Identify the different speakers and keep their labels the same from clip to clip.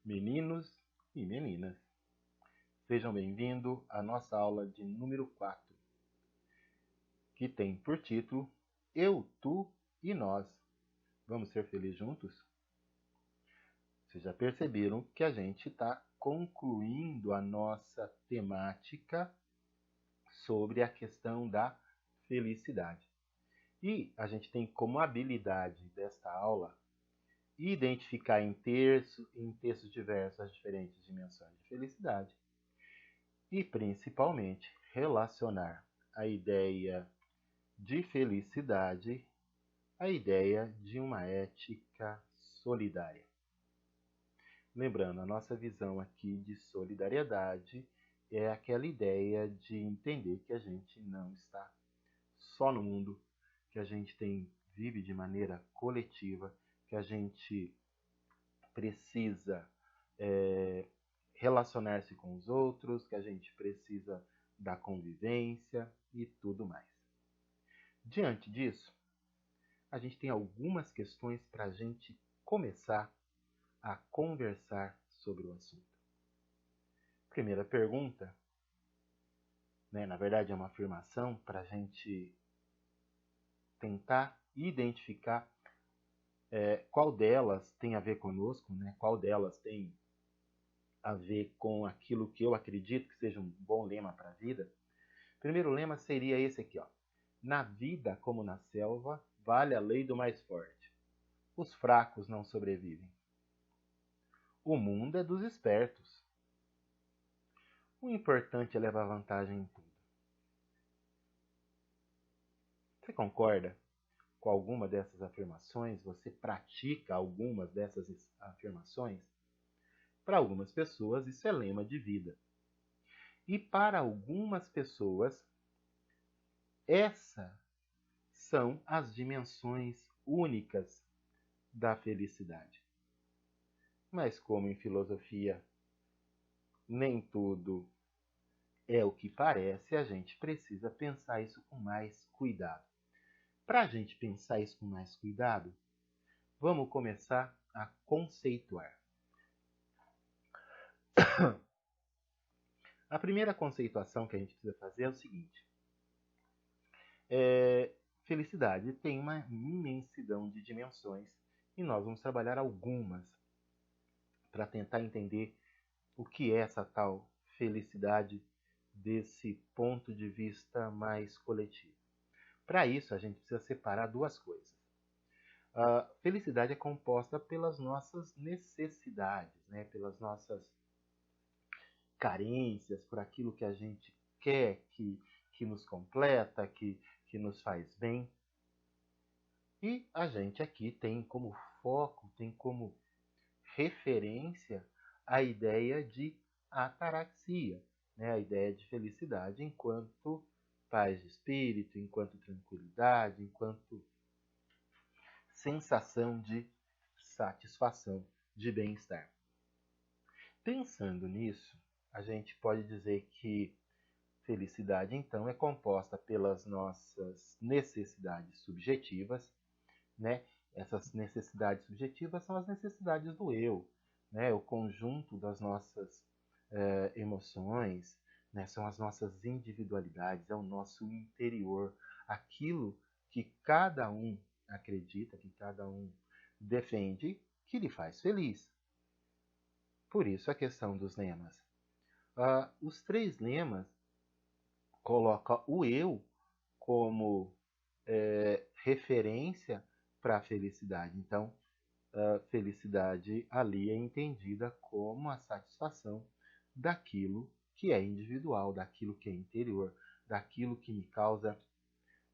Speaker 1: Meninos e meninas, sejam bem-vindos à nossa aula de número 4, que tem por título Eu, Tu e Nós. Vamos ser felizes juntos? Vocês já perceberam que a gente está concluindo a nossa temática sobre a questão da felicidade. E a gente tem como habilidade desta aula identificar em textos diversos as diferentes dimensões de felicidade e, principalmente, relacionar a ideia de felicidade à ideia de uma ética solidária. Lembrando, a nossa visão aqui de solidariedade é aquela ideia de entender que a gente não está só no mundo, que a gente vive de maneira coletiva, que a gente precisa relacionar-se com os outros, que a gente precisa da convivência e tudo mais. Diante disso, a gente tem algumas questões para a gente começar a conversar sobre o assunto. Primeira pergunta, na verdade é uma afirmação para a gente tentar identificar qual delas tem a ver conosco, qual delas tem a ver com aquilo que eu acredito que seja um bom lema para a vida. O primeiro lema seria esse aqui, ó. Na vida, como na selva, vale a lei do mais forte. Os fracos não sobrevivem. O mundo é dos espertos. O importante é levar vantagem em tudo. Você concorda com alguma dessas afirmações? Você pratica algumas dessas afirmações? Para algumas pessoas, isso é lema de vida. E para algumas pessoas, essas são as dimensões únicas da felicidade. Mas como em filosofia nem tudo é o que parece, a gente precisa pensar isso com mais cuidado. Para a gente pensar isso com mais cuidado, vamos começar a conceituar. A primeira conceituação que a gente precisa fazer é o seguinte. Felicidade tem uma imensidão de dimensões e nós vamos trabalhar algumas para tentar entender o que é essa tal felicidade desse ponto de vista mais coletivo. Para isso, a gente precisa separar duas coisas. A felicidade é composta pelas nossas necessidades, pelas nossas carências, por aquilo que a gente quer, que nos completa, que nos faz bem. E a gente aqui tem como foco, tem como referência a ideia de ataraxia, a ideia de felicidade enquanto paz de espírito, enquanto tranquilidade, enquanto sensação de satisfação, de bem-estar. Pensando nisso, a gente pode dizer que felicidade, então, é composta pelas nossas necessidades subjetivas, Essas necessidades subjetivas são as necessidades do eu, o conjunto das nossas emoções, são as nossas individualidades, é o nosso interior, aquilo que cada um acredita, que cada um defende, que lhe faz feliz. Por isso a questão dos lemas. Os 3 lemas colocam o eu como referência para a felicidade. Então, a felicidade ali é entendida como a satisfação daquilo que é individual, daquilo que é interior, daquilo que me causa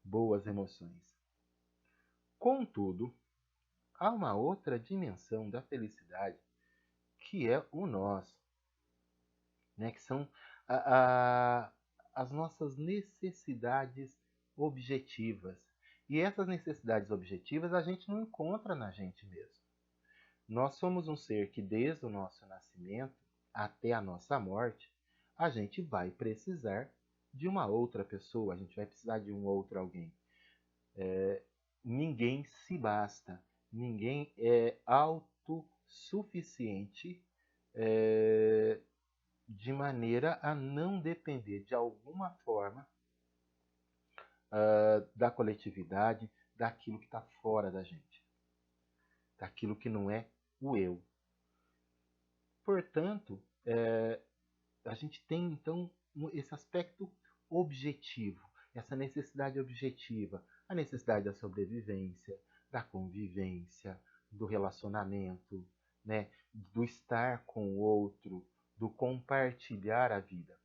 Speaker 1: boas emoções. Contudo, há uma outra dimensão da felicidade que é o nós, que são as nossas necessidades objetivas. E essas necessidades objetivas a gente não encontra na gente mesmo. Nós somos um ser que desde o nosso nascimento até a nossa morte, a gente vai precisar de uma outra pessoa, a gente vai precisar de um outro alguém. Ninguém se basta, ninguém é autossuficiente de maneira a não depender de alguma forma da coletividade, daquilo que está fora da gente, daquilo que não é o eu. Portanto, a gente tem então esse aspecto objetivo, essa necessidade objetiva, a necessidade da sobrevivência, da convivência, do relacionamento, né, do estar com o outro, do compartilhar a vida.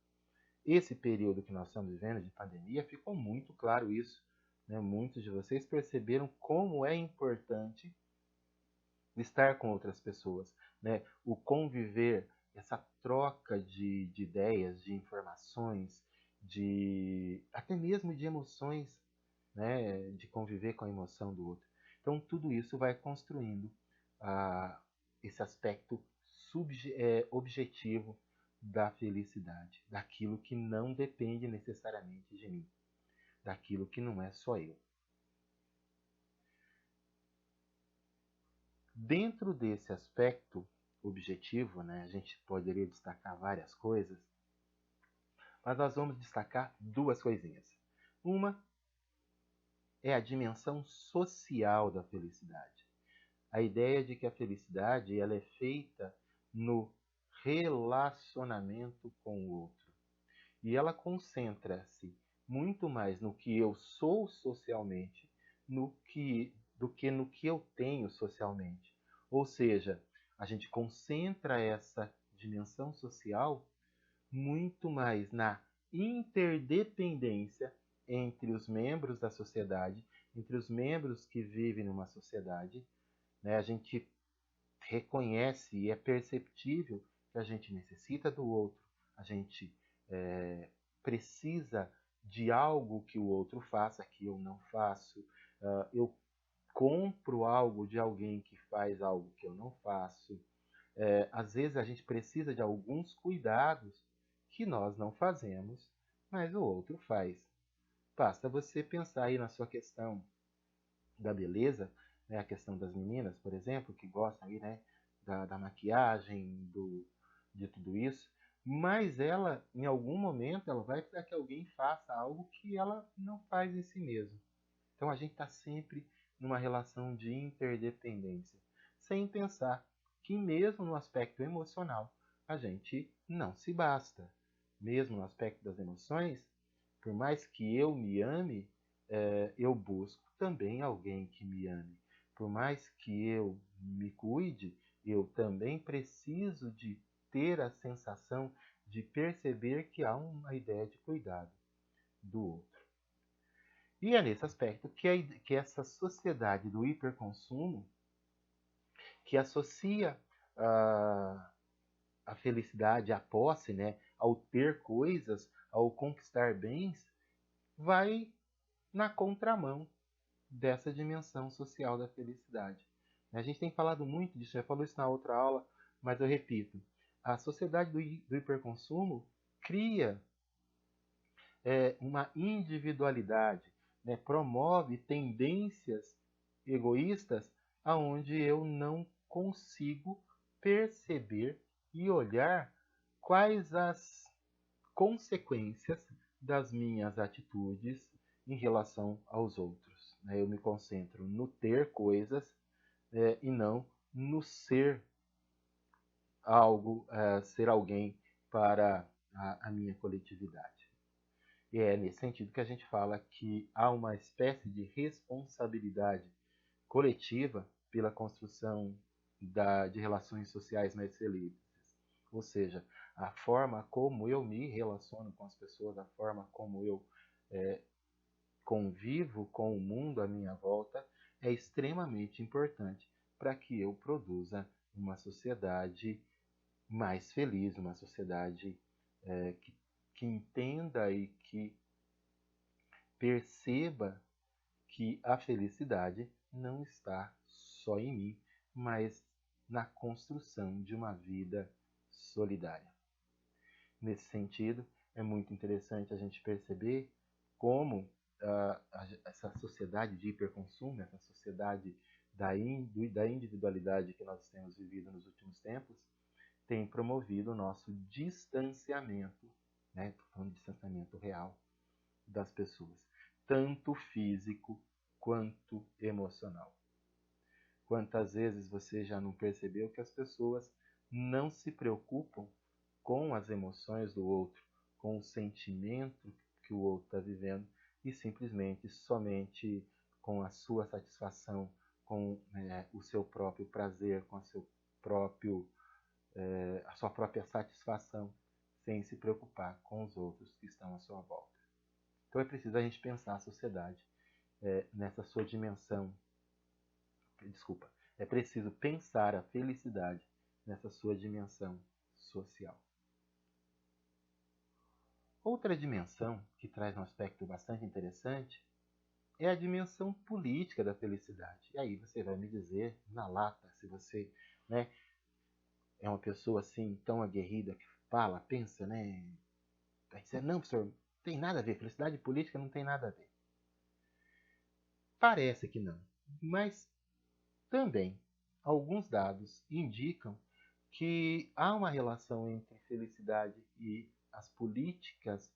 Speaker 1: Esse período que nós estamos vivendo de pandemia ficou muito claro isso, né? Muitos de vocês perceberam como é importante estar com outras pessoas, né? O conviver, essa troca de ideias, de informações, até mesmo de emoções, né? De conviver com a emoção do outro. Então tudo isso vai construindo esse aspecto objetivo da felicidade, daquilo que não depende necessariamente de mim, daquilo que não é só eu. Dentro desse aspecto objetivo, né, a gente poderia destacar várias coisas, mas nós vamos destacar duas coisinhas. Uma é a dimensão social da felicidade. A ideia de que a felicidade ela é feita no relacionamento com o outro. E ela concentra-se muito mais no que eu sou socialmente do que no que eu tenho socialmente. Ou seja, a gente concentra essa dimensão social muito mais na interdependência entre os membros da sociedade, entre os membros que vivem numa sociedade, né? A gente reconhece e é perceptível que a gente necessita do outro, a gente precisa de algo que o outro faça que eu não faço, eu compro algo de alguém que faz algo que eu não faço. Às vezes a gente precisa de alguns cuidados que nós não fazemos, mas o outro faz. Basta você pensar aí na sua questão da beleza, né, a questão das meninas, por exemplo, que gostam aí, né, da maquiagem, de tudo isso, mas ela, em algum momento, ela vai precisar que alguém faça algo que ela não faz em si mesma. Então a gente está sempre numa relação de interdependência, sem pensar que mesmo no aspecto emocional a gente não se basta. Mesmo no aspecto das emoções, por mais que eu me ame, eu busco também alguém que me ame. Por mais que eu me cuide, eu também preciso de ter a sensação de perceber que há uma ideia de cuidado do outro. E é nesse aspecto que essa sociedade do hiperconsumo, que associa a felicidade, a posse, né, ao ter coisas, ao conquistar bens, vai na contramão dessa dimensão social da felicidade. A gente tem falado muito disso, já falou isso na outra aula, mas eu repito. A sociedade do hiperconsumo cria uma individualidade, né? Promove tendências egoístas aonde eu não consigo perceber e olhar quais as consequências das minhas atitudes em relação aos outros. Eu me concentro no ter coisas e não no ser algo, ser alguém para a minha coletividade. E é nesse sentido que a gente fala que há uma espécie de responsabilidade coletiva pela construção de relações sociais mais felizes. Ou seja, a forma como eu me relaciono com as pessoas, a forma como eu convivo com o mundo à minha volta é extremamente importante para que eu produza uma sociedade mais feliz, uma sociedade que entenda e que perceba que a felicidade não está só em mim, mas na construção de uma vida solidária. Nesse sentido, é muito interessante a gente perceber como essa sociedade de hiperconsumo, essa sociedade da individualidade que nós temos vivido nos últimos tempos, tem promovido o nosso distanciamento, né? Estou falando de distanciamento real das pessoas, tanto físico quanto emocional. Quantas vezes você já não percebeu que as pessoas não se preocupam com as emoções do outro, com o sentimento que o outro está vivendo, e simplesmente, somente com a sua satisfação, com o seu próprio prazer, com a sua própria satisfação, sem se preocupar com os outros que estão à sua volta. Então é preciso a gente pensar a sociedade nessa sua dimensão. Desculpa. É preciso pensar a felicidade nessa sua dimensão social. Outra dimensão que traz um aspecto bastante interessante é a dimensão política da felicidade. E aí você vai me dizer, na lata, se você, né, é uma pessoa assim tão aguerrida que fala, pensa, né? Vai dizer, não, professor, não tem nada a ver, felicidade e política não tem nada a ver. Parece que não, mas também alguns dados indicam que há uma relação entre felicidade e as políticas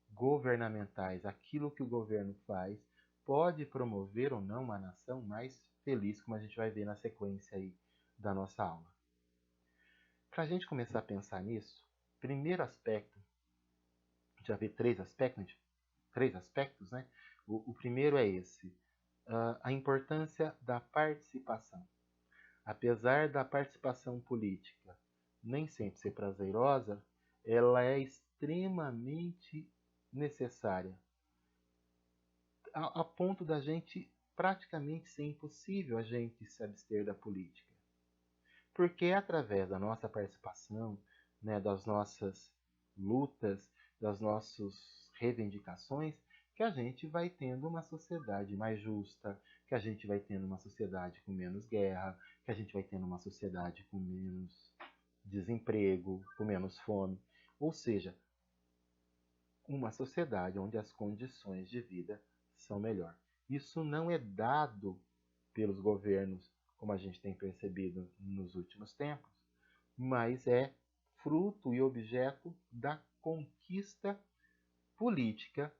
Speaker 1: governamentais. Aquilo que o governo faz pode promover ou não uma nação mais feliz, como a gente vai ver na sequência aí da nossa aula. Para a gente começar a pensar nisso, primeiro aspecto, já vê três aspectos, né? O primeiro é esse, a importância da participação. Apesar da participação política nem sempre ser prazerosa, ela é extremamente necessária, a ponto da gente praticamente ser impossível a gente se abster da política. Porque é através da nossa participação, né, das nossas lutas, das nossas reivindicações, que a gente vai tendo uma sociedade mais justa, que a gente vai tendo uma sociedade com menos guerra, que a gente vai tendo uma sociedade com menos desemprego, com menos fome. Ou seja, uma sociedade onde as condições de vida são melhores. Isso não é dado pelos governos, como a gente tem percebido nos últimos tempos, mas é fruto e objeto da conquista política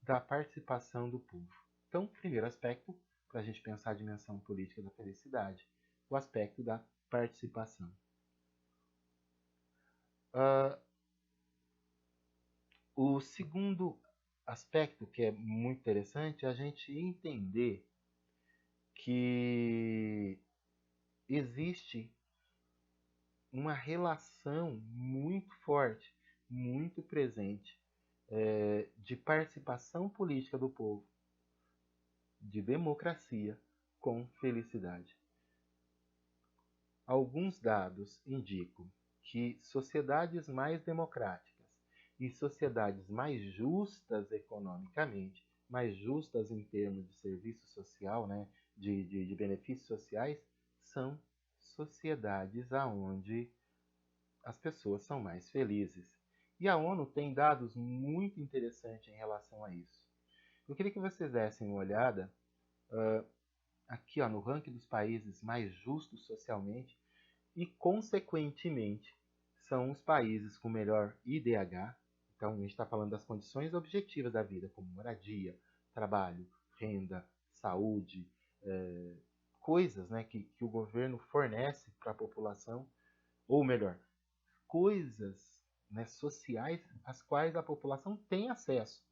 Speaker 1: da participação do povo. Então, primeiro aspecto, para a gente pensar a dimensão política da felicidade, o aspecto da participação. O segundo aspecto que é muito interessante é a gente entender que existe uma relação muito forte, muito presente, de participação política do povo, de democracia com felicidade. Alguns dados indicam que sociedades mais democráticas e sociedades mais justas economicamente, mais justas em termos de serviço social, né, de benefícios sociais, são sociedades onde as pessoas são mais felizes. E a ONU tem dados muito interessantes em relação a isso. Eu queria que vocês dessem uma olhada aqui no ranking dos países mais justos socialmente e, consequentemente, são os países com melhor IDH. Então, a gente está falando das condições objetivas da vida, como moradia, trabalho, renda, saúde, coisas, né, que o governo fornece para a população, ou melhor, coisas, né, sociais às quais a população tem acesso,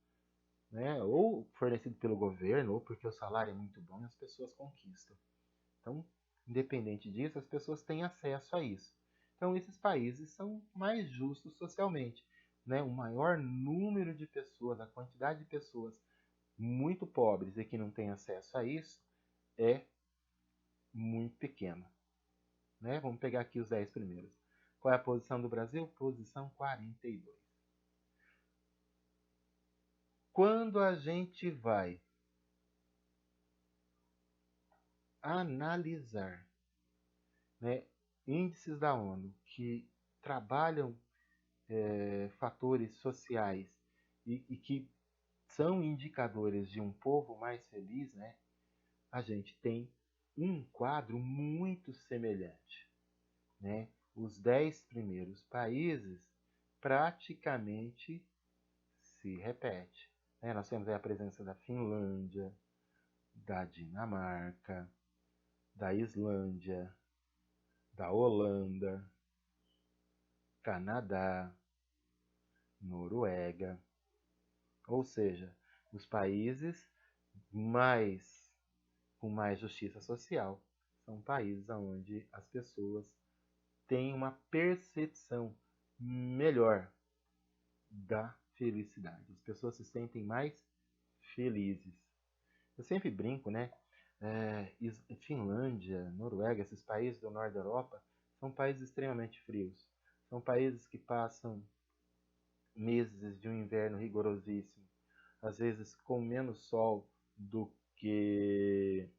Speaker 1: né, ou fornecido pelo governo, ou porque o salário é muito bom e as pessoas conquistam. Então, independente disso, as pessoas têm acesso a isso. Então, esses países são mais justos socialmente, né? O maior número de pessoas, a quantidade de pessoas muito pobres e que não têm acesso a isso é muito pequena, né? Vamos pegar aqui os 10 primeiros. Qual é a posição do Brasil? Posição 42. Quando a gente vai analisar, né, índices da ONU que trabalham fatores sociais e que são indicadores de um povo mais feliz, né, a gente tem um quadro muito semelhante, né? os 10 primeiros países praticamente se repete. Nós temos aí a presença da Finlândia, da Dinamarca, da Islândia, da Holanda, Canadá, Noruega, ou seja, os países com mais justiça social são países onde as pessoas têm uma percepção melhor da felicidade. As pessoas se sentem mais felizes. Eu sempre brinco, né? Finlândia, Noruega, esses países do norte da Europa são países extremamente frios. São países que passam meses de um inverno rigorosíssimo, às vezes com menos sol do que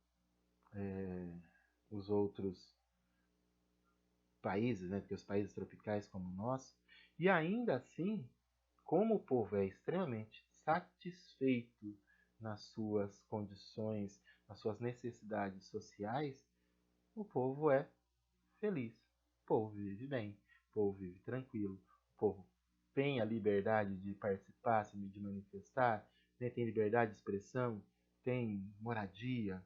Speaker 1: os outros países, né, do que os países tropicais como o nosso. E ainda assim, como o povo é extremamente satisfeito nas suas condições, nas suas necessidades sociais, o povo é feliz. O povo vive bem, o povo vive tranquilo, o povo tem a liberdade de participar, de manifestar, né? Tem liberdade de expressão, tem moradia,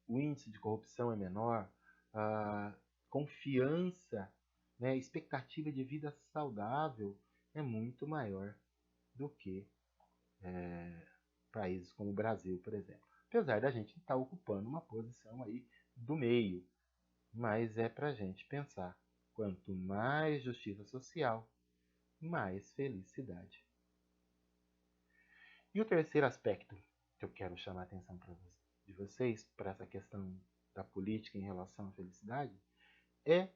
Speaker 1: o índice de corrupção é menor, confiança, né? Expectativa de vida saudável é muito maior do que países como o Brasil, por exemplo. Apesar da gente estar ocupando uma posição aí do meio, mas é para a gente pensar. Quanto mais justiça social, mais felicidade. E o terceiro aspecto que eu quero chamar a atenção de vocês para essa questão da política em relação à felicidade é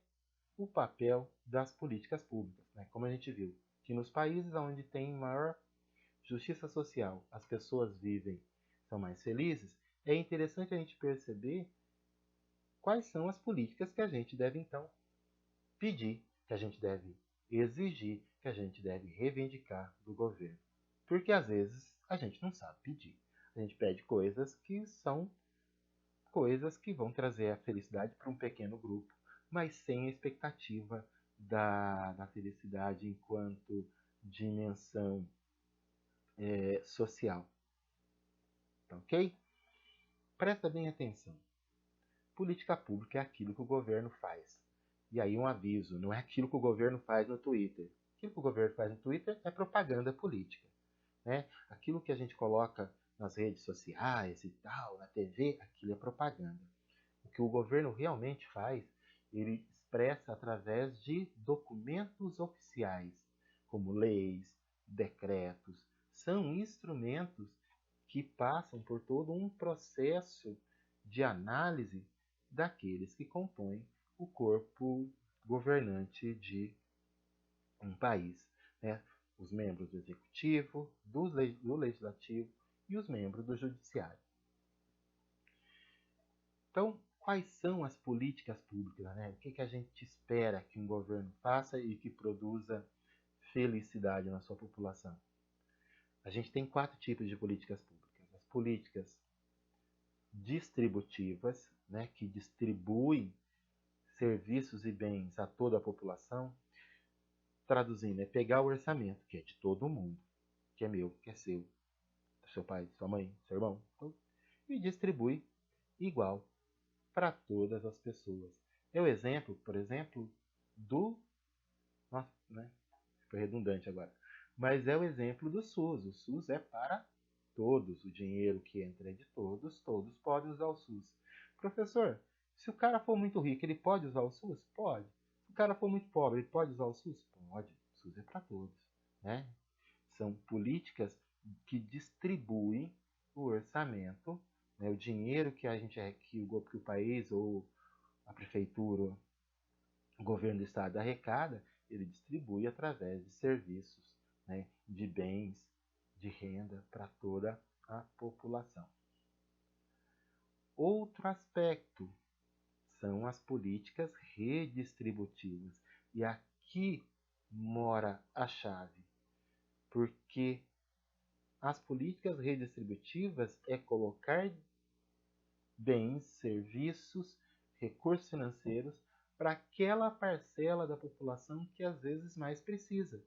Speaker 1: o papel das políticas públicas. Né? Como a gente viu, que nos países onde tem maior justiça social, as pessoas vivem, são mais felizes, é interessante a gente perceber quais são as políticas que a gente deve, então, pedir, que a gente deve exigir, que a gente deve reivindicar do governo. Porque às vezes a gente não sabe pedir. A gente pede coisas que são coisas que vão trazer a felicidade para um pequeno grupo, mas sem a expectativa da felicidade enquanto dimensão social. Tá ok? Presta bem atenção. Política pública é aquilo que o governo faz. E aí um aviso, não é aquilo que o governo faz no Twitter. Aquilo que o governo faz no Twitter é propaganda política. Né? Aquilo que a gente coloca nas redes sociais e tal, na TV, aquilo é propaganda. O que o governo realmente faz, ele expressa através de documentos oficiais, como leis, decretos. São instrumentos que passam por todo um processo de análise daqueles que compõem o corpo governante de um país. Né? Os membros do executivo, do legislativo e os membros do judiciário. Então, quais são as políticas públicas? Né? O que a gente espera que um governo faça e que produza felicidade na sua população? A gente tem 4 tipos de políticas públicas. As políticas distributivas, né, que distribuem serviços e bens a toda a população. Traduzindo, é pegar o orçamento, que é de todo mundo, que é meu, que é seu, do seu pai, sua mãe, seu irmão, e distribui igual para todas as pessoas. É o exemplo, por exemplo, do... Nossa, né? Foi redundante agora. Mas é o exemplo do SUS. O SUS é para todos. O dinheiro que entra é de todos. Todos podem usar o SUS. Professor, se o cara for muito rico, ele pode usar o SUS? Pode. Se o cara for muito pobre, ele pode usar o SUS? Pode. O SUS é para todos. Né? São políticas que distribuem o orçamento, né? O dinheiro que a gente que o país ou a prefeitura, o governo do estado arrecada, ele distribui através de serviços, né? De bens, de renda para toda a população. Outro aspecto são as políticas redistributivas. E aqui mora a chave, porque as políticas redistributivas é colocar bens, serviços, recursos financeiros para aquela parcela da população que às vezes mais precisa,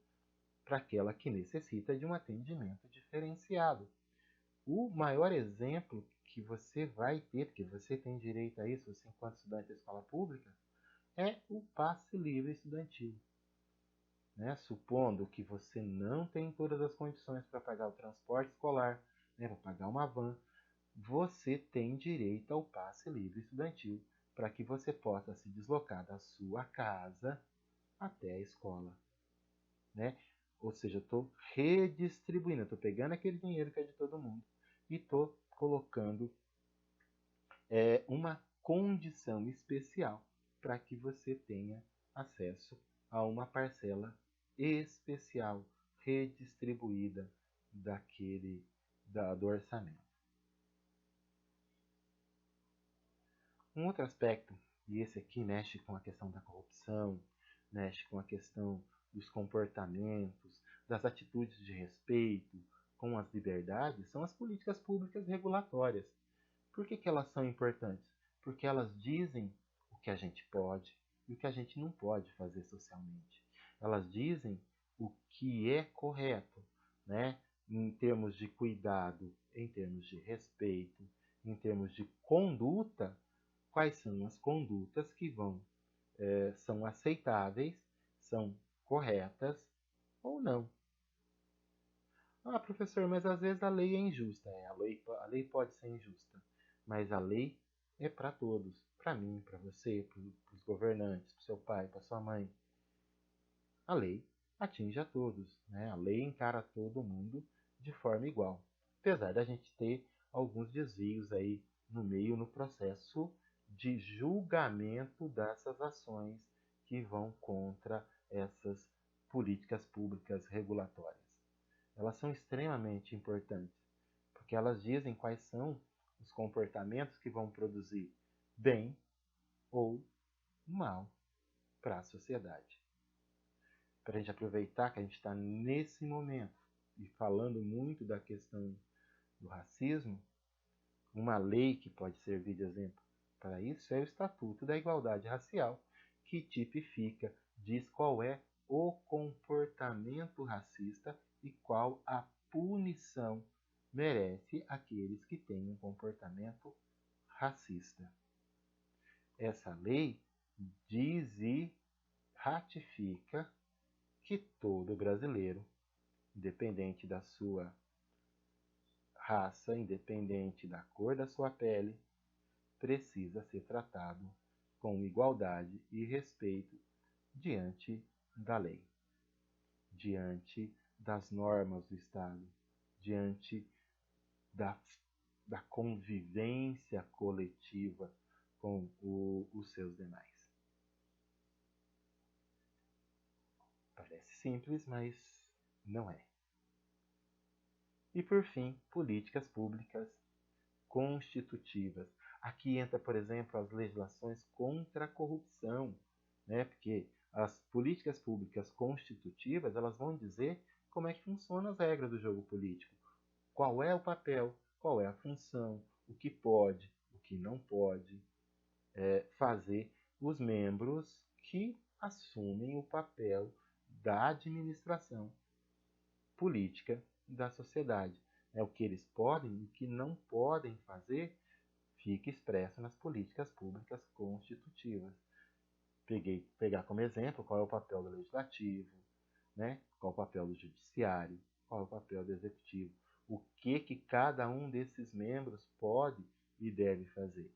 Speaker 1: para aquela que necessita de um atendimento diferenciado. O maior exemplo que você vai ter, porque você tem direito a isso, você enquanto estudante da escola pública, é o passe livre estudantil. Né? Supondo que você não tem todas as condições para pagar o transporte escolar, né, para pagar uma van, você tem direito ao passe livre estudantil para que você possa se deslocar da sua casa até a escola. Né? Ou seja, eu estou redistribuindo, estou pegando aquele dinheiro que é de todo mundo e estou colocando uma condição especial para que você tenha acesso a uma parcela especial redistribuída do orçamento. Um outro aspecto, e esse aqui mexe com a questão da corrupção, mexe com a questão dos comportamentos, das atitudes de respeito com as liberdades, são as políticas públicas regulatórias. Por que elas são importantes? Porque elas dizem o que a gente pode e o que a gente não pode fazer socialmente. Elas dizem o que é correto, né? Em termos de cuidado, em termos de respeito, em termos de conduta, quais são as condutas que são aceitáveis, são corretas ou não. Ah, professor, mas às vezes a lei é injusta. A lei pode ser injusta, mas a lei é para todos. Para mim, para você, para os governantes, para seu pai, para sua mãe. A lei atinge a todos. Né? A lei encara todo mundo de forma igual. Apesar da gente ter alguns desvios aí no meio, no processo de julgamento dessas ações que vão contra essas políticas públicas regulatórias. Elas são extremamente importantes, porque elas dizem quais são os comportamentos que vão produzir bem ou mal para a sociedade. Para a gente aproveitar que a gente está nesse momento e falando muito da questão do racismo, uma lei que pode servir de exemplo para isso é o Estatuto da Igualdade Racial, que tipifica, diz qual é o comportamento racista e qual a punição merece aqueles que têm um comportamento racista. Essa lei diz e ratifica que todo brasileiro, independente da sua raça, independente da cor da sua pele, precisa ser tratado com igualdade e respeito diante da lei, diante das normas do Estado, diante da convivência coletiva com os seus demais. Parece simples, mas não é. E por fim, políticas públicas constitutivas. Aqui entra, por exemplo, as legislações contra a corrupção, né? Porque as políticas públicas constitutivas, elas vão dizer como é que funcionam as regras do jogo político. Qual é o papel, qual é a função, o que pode, o que não pode fazer os membros que assumem o papel da administração política da sociedade. O que eles podem e o que não podem fazer fica expresso nas políticas públicas constitutivas. Pegar como exemplo qual é o papel do legislativo, né? Qual é o papel do judiciário, qual é o papel do executivo, o que cada um desses membros pode e deve fazer.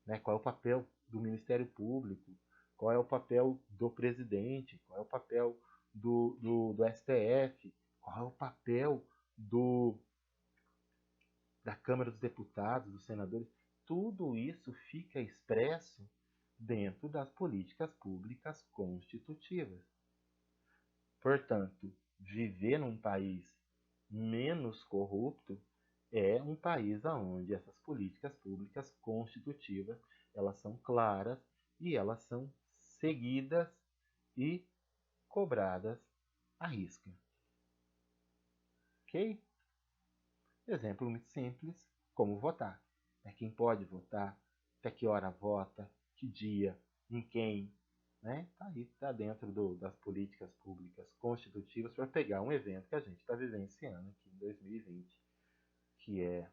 Speaker 1: Né? Qual é o papel do Ministério Público, qual é o papel do presidente, qual é o papel do STF, qual é o papel da Câmara dos Deputados, dos senadores. Tudo isso fica expresso dentro das políticas públicas constitutivas. Portanto, viver num país menos corrupto é um país onde essas políticas públicas constitutivas elas são claras e elas são seguidas e cobradas à risca. Ok? Exemplo muito simples, como votar. Quem pode votar, até que hora vota, que dia, em quem, né? Tá aí, tá dentro das políticas públicas constitutivas para pegar um evento que a gente está vivenciando aqui em 2020, que é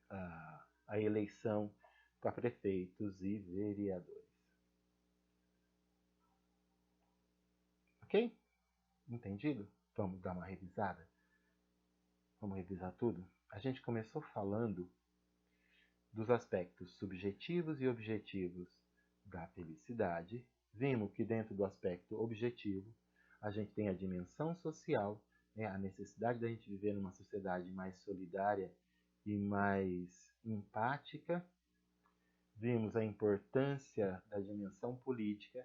Speaker 1: a eleição para prefeitos e vereadores. Ok? Entendido? Vamos dar uma revisada? Vamos revisar tudo? A gente começou falando dos aspectos subjetivos e objetivos da felicidade. Vimos que dentro do aspecto objetivo, a gente tem a dimensão social, né, a necessidade da gente viver numa sociedade mais solidária e mais empática. Vimos a importância da dimensão política,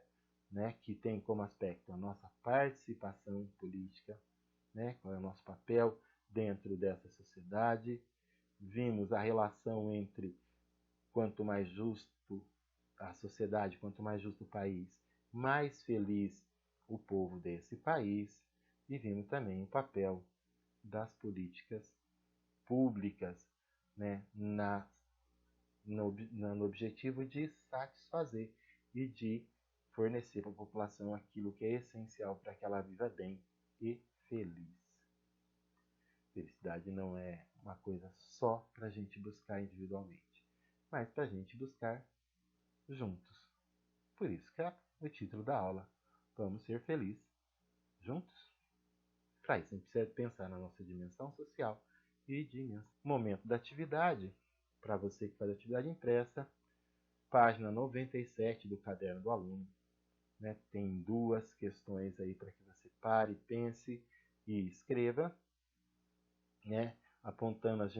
Speaker 1: né, que tem como aspecto a nossa participação política, né, qual é o nosso papel dentro dessa sociedade. Vimos a relação entre quanto mais justo a sociedade, quanto mais justo o país, mais feliz o povo desse país. E vimos também o papel das políticas públicas, né, no objetivo de satisfazer e de fornecer para a população aquilo que é essencial para que ela viva bem e feliz. Felicidade não é uma coisa só para a gente buscar individualmente, mas para a gente buscar juntos. Por isso que é o título da aula. Vamos ser felizes juntos? Para isso, a gente precisa pensar na nossa dimensão social e dimensão. Momento da atividade. Para você que faz atividade impressa, página 97 do caderno do aluno. Né? Tem duas questões aí para que você pare, pense e escreva, né? Apontando as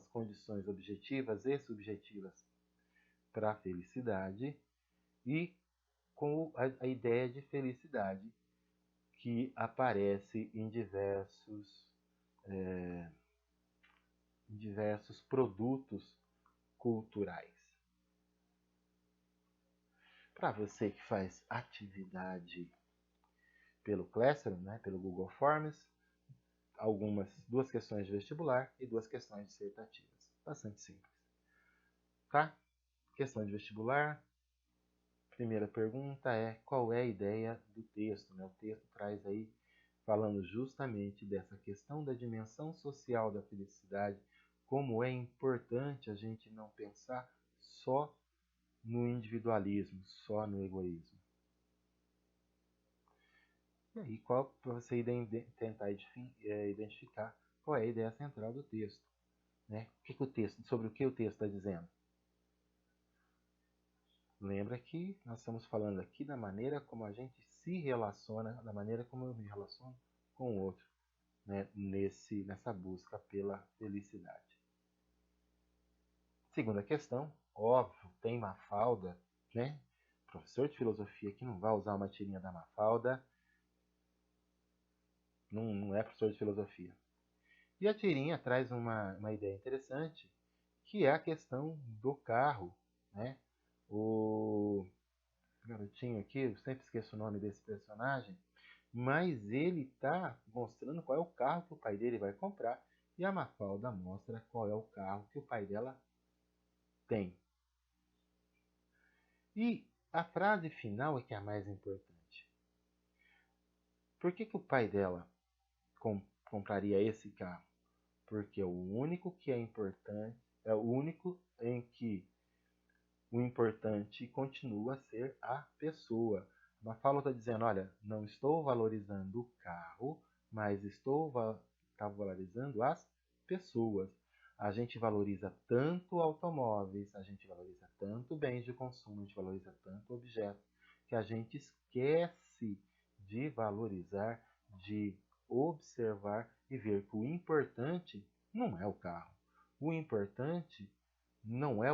Speaker 1: condições objetivas e subjetivas para a felicidade e com a ideia de felicidade que aparece em diversos produtos culturais. Para você que faz atividade pelo Classroom, né, pelo Google Forms, duas questões de vestibular e duas questões dissertativas. Bastante simples. Tá? Questão de vestibular. Primeira pergunta é: qual é a ideia do texto? Né? O texto traz aí falando justamente dessa questão da dimensão social da felicidade, como é importante a gente não pensar só no individualismo, só no egoísmo. E aí, para você tentar identificar qual é a ideia central do texto, né? Sobre o que o texto está dizendo? Lembra que nós estamos falando aqui da maneira como a gente se relaciona, da maneira como eu me relaciono com o outro, né? Nessa busca pela felicidade. Segunda questão, óbvio, tem Mafalda, né? Professor de filosofia que não vai usar uma tirinha da Mafalda, não é professor de filosofia. E a tirinha traz uma ideia interessante, que é a questão do carro, né? O garotinho aqui, eu sempre esqueço o nome desse personagem, mas ele está mostrando qual é o carro que o pai dele vai comprar e a Mafalda mostra qual é o carro que o pai dela tem. E a frase final é que é a mais importante. Por que o pai dela compraria esse carro? Porque o único que é importante, é o único em que o importante continua a ser a pessoa. A Mafalda está dizendo, olha, não estou valorizando o carro, mas estou valorizando as pessoas. A gente valoriza tanto automóveis, a gente valoriza tanto bens de consumo, a gente valoriza tanto objeto, que a gente esquece de valorizar, de observar e ver que o importante não é o carro. O importante não é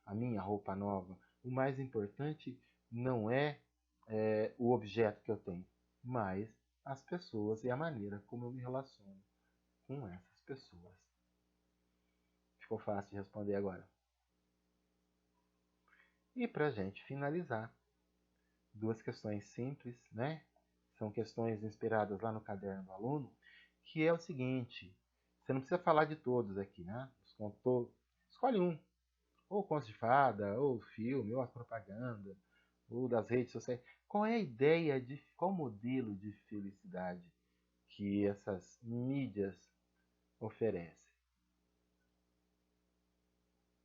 Speaker 1: a minha roupa nova. O mais importante não é o objeto que eu tenho, mas as pessoas e a maneira como eu me relaciono com essas pessoas. Ficou fácil de responder agora. E para a gente finalizar, duas questões simples, né? São questões inspiradas lá no caderno do aluno, que é o seguinte: você não precisa falar de todos aqui, né? Escolhe um. ou contos de fada, ou filme, ou a propaganda, ou das redes sociais. Qual é a ideia de qual modelo de felicidade que essas mídias oferecem?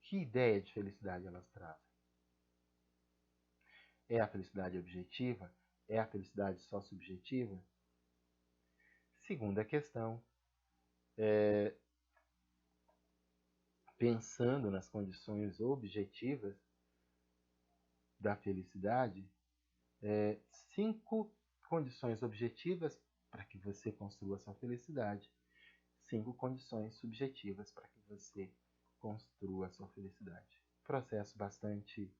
Speaker 1: Que ideia de felicidade elas trazem? É a felicidade objetiva? É a felicidade só subjetiva? Segunda questão, pensando nas condições objetivas da felicidade, 5 condições objetivas para que você construa sua felicidade, 5 condições subjetivas para que você construa a sua felicidade. Processo bastante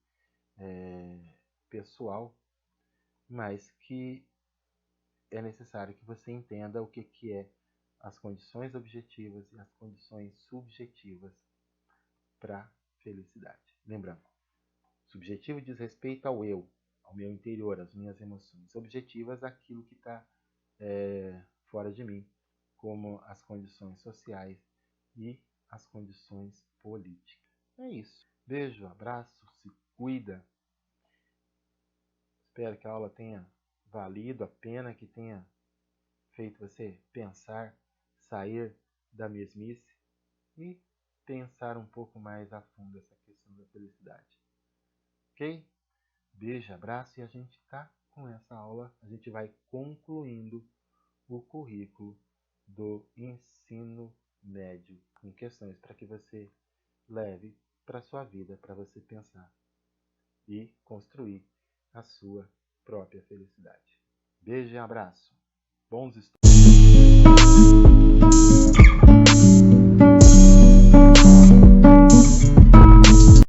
Speaker 1: pessoal, mas que é necessário que você entenda o que é as condições objetivas e as condições subjetivas para a felicidade. Lembrando, subjetivo diz respeito ao eu, ao meu interior, às minhas emoções. Objetivas, aquilo que está fora de mim, como as condições sociais e as condições políticas. É isso. Beijo, abraço, se cuida. Espero que a aula tenha valido a pena, que tenha feito você pensar, sair da mesmice e pensar um pouco mais a fundo essa questão da felicidade. Ok? Beijo, abraço, e a gente está com essa aula, a gente vai concluindo o currículo do ensino médio com questões para que você leve para a sua vida, para você pensar e construir a sua própria felicidade. Beijo e abraço. Bons estudos.